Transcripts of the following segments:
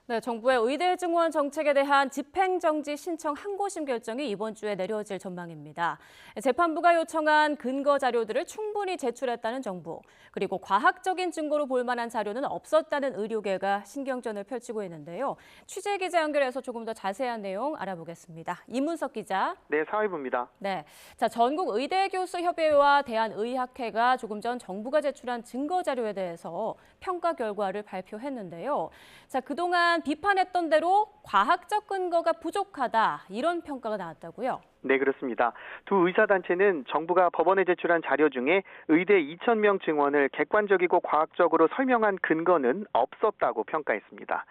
네, 정부의 의대 증원 정책에 대한 집행정지 신청 항고심 결정이 이번 주에 내려질 전망입니다. 재판부가 요청한 근거 자료들을 충분히 제출했다는 정부, 그리고 과학적인 증거로 볼 만한 자료는 없었다는 의료계가 신경전을 펼치고 있는데요. 취재 기자 연결해서 조금 더 자세한 내용 알아보겠습니다. 이문석 기자. 네, 사회부입니다. 네, 자, 전국의대교수협의회와 대한의학회가 조금 전 정부가 제출한 증거 자료에 대해서 평가 결과를 발표했는데요. 자, 그동안 비판했던 대로 과학적 근거가 부족하다, 이런 평가가 나왔다고요. 네, 그렇습니다. 두 의사단체는 정부가 법원에 제출한 자료 중에 의대 2,000명 증원을 객관적이고 과학적으로 설명한 근거는 없었다고 평가했습니다.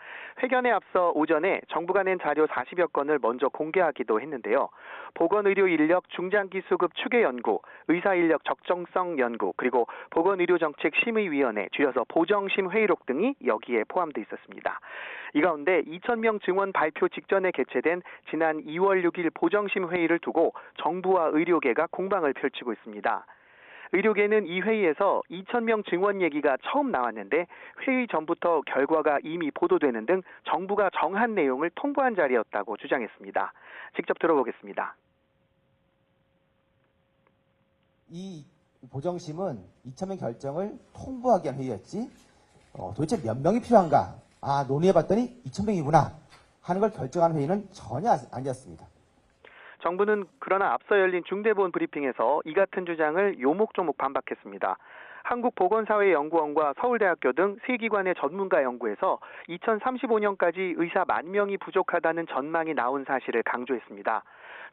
회견에 앞서 오전에 정부가 낸 자료 40여 건을 먼저 공개하기도 했는데요. 보건의료인력 중장기수급 추계 연구, 의사인력 적정성 연구, 그리고 보건의료정책심의위원회, 줄여서 보정심회의록 등이 여기에 포함돼 있었습니다. 이 가운데 2,000명 증원 발표 직전에 개최된 지난 2월 6일 보정심회의를 두고 정부와 의료계가 공방을 펼치고 있습니다. 의료계는 이 회의에서 2,000명 증원 얘기가 처음 나왔는데 회의 전부터 결과가 이미 보도되는 등 정부가 정한 내용을 통보한 자리였다고 주장했습니다. 직접 들어보겠습니다. 이 보정심은 2,000명 결정을 통보하기 위한 회의였지 도대체 몇 명이 필요한가? 논의해봤더니 2,000명이구나 하는 걸 결정한 회의는 전혀 아니었습니다. 정부는 그러나 앞서 열린 중대본 브리핑에서 이 같은 주장을 요목조목 반박했습니다. 한국보건사회연구원과 서울대학교 등 세 기관의 전문가 연구에서 2035년까지 의사 10,000명이 부족하다는 전망이 나온 사실을 강조했습니다.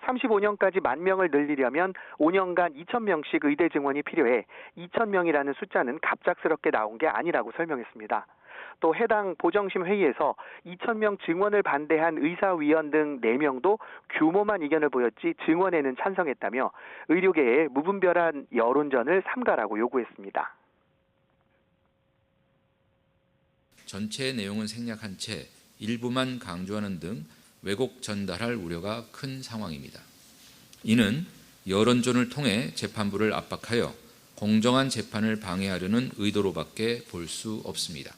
35년까지 10,000명을 늘리려면 5년간 2,000명씩 의대 증원이 필요해 2,000명이라는 숫자는 갑작스럽게 나온 게 아니라고 설명했습니다. 또 해당 보정심 회의에서 2,000명 증원을 반대한 의사위원 등 4명도 규모만 이견을 보였지 증원에는 찬성했다며 의료계의 무분별한 여론전을 삼가라고 요구했습니다. 전체 내용은 생략한 채 일부만 강조하는 등 왜곡 전달할 우려가 큰 상황입니다. 이는 여론전을 통해 재판부를 압박하여 공정한 재판을 방해하려는 의도로밖에 볼 수 없습니다.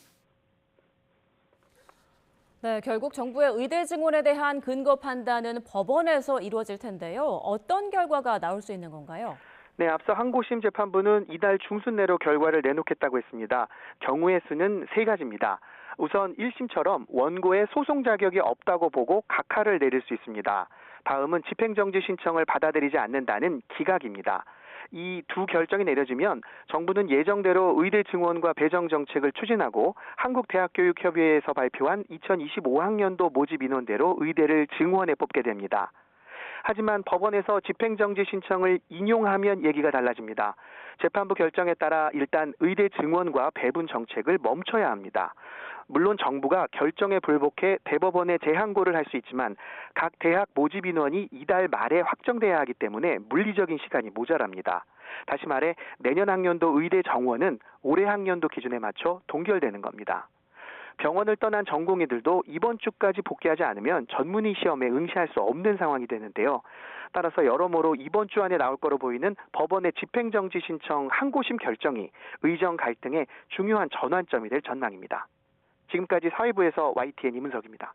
네, 결국 정부의 의대 증원에 대한 근거 판단은 법원에서 이루어질 텐데요. 어떤 결과가 나올 수 있는 건가요? 네, 앞서 항고심 재판부는 이달 중순 내로 결과를 내놓겠다고 했습니다. 경우의 수는 3가지입니다. 우선 1심처럼 원고의 소송 자격이 없다고 보고 각하를 내릴 수 있습니다. 다음은 집행정지 신청을 받아들이지 않는다는 기각입니다. 이 두 결정이 내려지면 정부는 예정대로 의대 증원과 배정 정책을 추진하고 한국대학교육협의회에서 발표한 2025학년도 모집 인원대로 의대를 증원해 뽑게 됩니다. 하지만 법원에서 집행정지 신청을 인용하면 얘기가 달라집니다. 재판부 결정에 따라 일단 의대 증원과 배분 정책을 멈춰야 합니다. 물론 정부가 결정에 불복해 대법원에 재항고를 할 수 있지만 각 대학 모집 인원이 이달 말에 확정돼야 하기 때문에 물리적인 시간이 모자랍니다. 다시 말해 내년 학년도 의대 정원은 올해 학년도 기준에 맞춰 동결되는 겁니다. 병원을 떠난 전공의들도 이번 주까지 복귀하지 않으면 전문의 시험에 응시할 수 없는 상황이 되는데요. 따라서 여러모로 이번 주 안에 나올 거로 보이는 법원의 집행정지 신청 항고심 결정이 의정 갈등의 중요한 전환점이 될 전망입니다. 지금까지 사회부에서 YTN 이문석입니다.